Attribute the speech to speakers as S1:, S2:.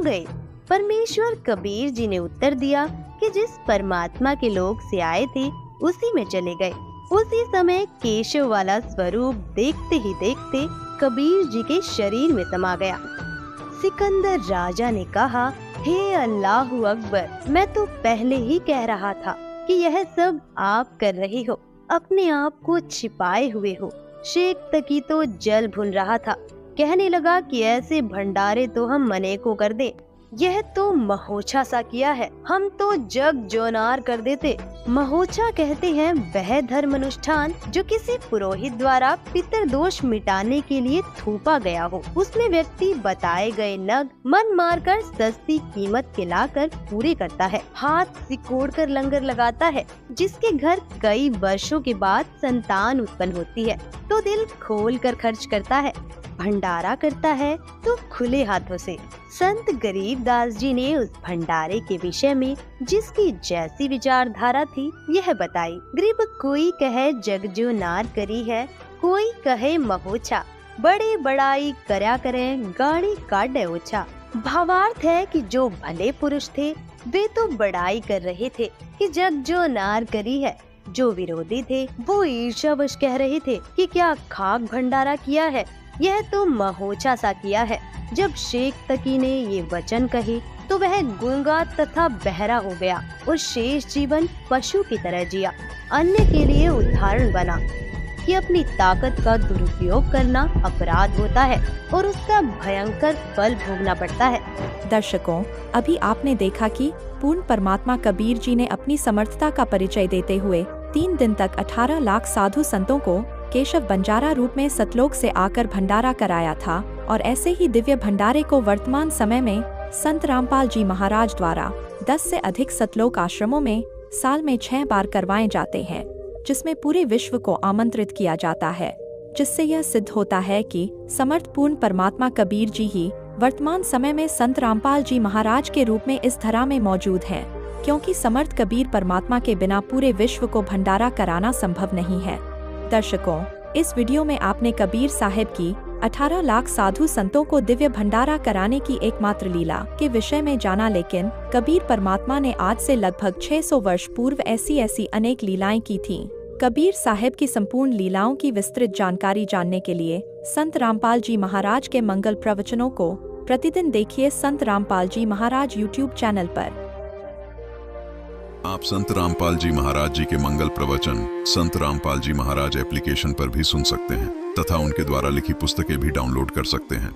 S1: गए? परमेश्वर कबीर जी ने उत्तर दिया कि जिस परमात्मा के लोग से आए थे उसी में चले गए। उसी समय केशव वाला स्वरूप देखते ही देखते कबीर जी के शरीर में समा गया। सिकंदर राजा ने कहा, हे अल्लाहू अकबर, मैं तो पहले ही कह रहा था कि यह सब आप कर रहे हो, अपने आप को छिपाए हुए हो। शेख तकी तो जल भुन रहा था, कहने लगा कि ऐसे भंडारे तो हम मने को कर दे, यह तो महोछा सा किया है, हम तो जग जोनार कर देते। महोछा कहते हैं वह धर्म अनुष्ठान जो किसी पुरोहित द्वारा पितृदोष मिटाने के लिए थोपा गया हो। उसमें व्यक्ति बताए गए नग मन मारकर सस्ती कीमत के लाकर पूरे करता है, हाथ सिकोड़ कर लंगर लगाता है। जिसके घर कई वर्षों के बाद संतान उत्पन्न होती है तो दिल खोल कर खर्च करता है, भंडारा करता है तो खुले हाथों से। संत गरीबदास जी ने उस भंडारे के विषय में जिसकी जैसी विचारधारा थी यह बताई। गरीब कोई कहे जग जो नार करी है, कोई कहे महोछा, बड़े बड़ाई करया करें गाड़ी काटे ओछा। भावार्थ है कि जो भले पुरुष थे वे तो बड़ाई कर रहे थे कि जग जो नार करी है, जो विरोधी थे वो ईर्ष्यावश कह रहे थे कि क्या खाक भंडारा किया है, यह तो महोछा सा किया है। जब शेख तकी ने ये वचन कहे तो वह गूंगा तथा बहरा हो गया और शेष जीवन पशु की तरह जिया। अन्य के लिए उदाहरण बना कि अपनी ताकत का दुरुपयोग करना अपराध होता है और उसका भयंकर फल भोगना पड़ता है।
S2: दर्शकों, अभी आपने देखा कि पूर्ण परमात्मा कबीर जी ने अपनी समर्थता का परिचय देते हुए 3 दिन तक 18 लाख साधु संतों को केशव बंजारा रूप में सतलोक से आकर भंडारा कराया था। और ऐसे ही दिव्य भंडारे को वर्तमान समय में संत रामपाल जी महाराज द्वारा 10 से अधिक सतलोक आश्रमों में साल में 6 बार करवाए जाते हैं, जिसमें पूरे विश्व को आमंत्रित किया जाता है। जिससे यह सिद्ध होता है कि समर्थ पूर्ण परमात्मा कबीर जी ही वर्तमान समय में संत रामपाल जी महाराज के रूप में इस धरा में मौजूद हैं, क्योंकि समर्थ कबीर परमात्मा के बिना पूरे विश्व को भंडारा कराना संभव नहीं है। दर्शकों, इस वीडियो में आपने कबीर साहिब की 18 लाख साधु संतों को दिव्य भंडारा कराने की एकमात्र लीला के विषय में जाना, लेकिन कबीर परमात्मा ने आज से लगभग 600 वर्ष पूर्व ऐसी अनेक लीलाएं की थीं। कबीर साहिब की संपूर्ण लीलाओं की विस्तृत जानकारी जानने के लिए संत रामपाल जी महाराज के मंगल प्रवचनों को प्रतिदिन देखिए संत रामपाल जी महाराज YouTube चैनल पर।
S3: आप संत रामपाल जी महाराज जी के मंगल प्रवचन संत रामपाल जी महाराज एप्लीकेशन पर भी सुन सकते हैं तथा उनके द्वारा लिखी पुस्तकें भी डाउनलोड कर सकते हैं।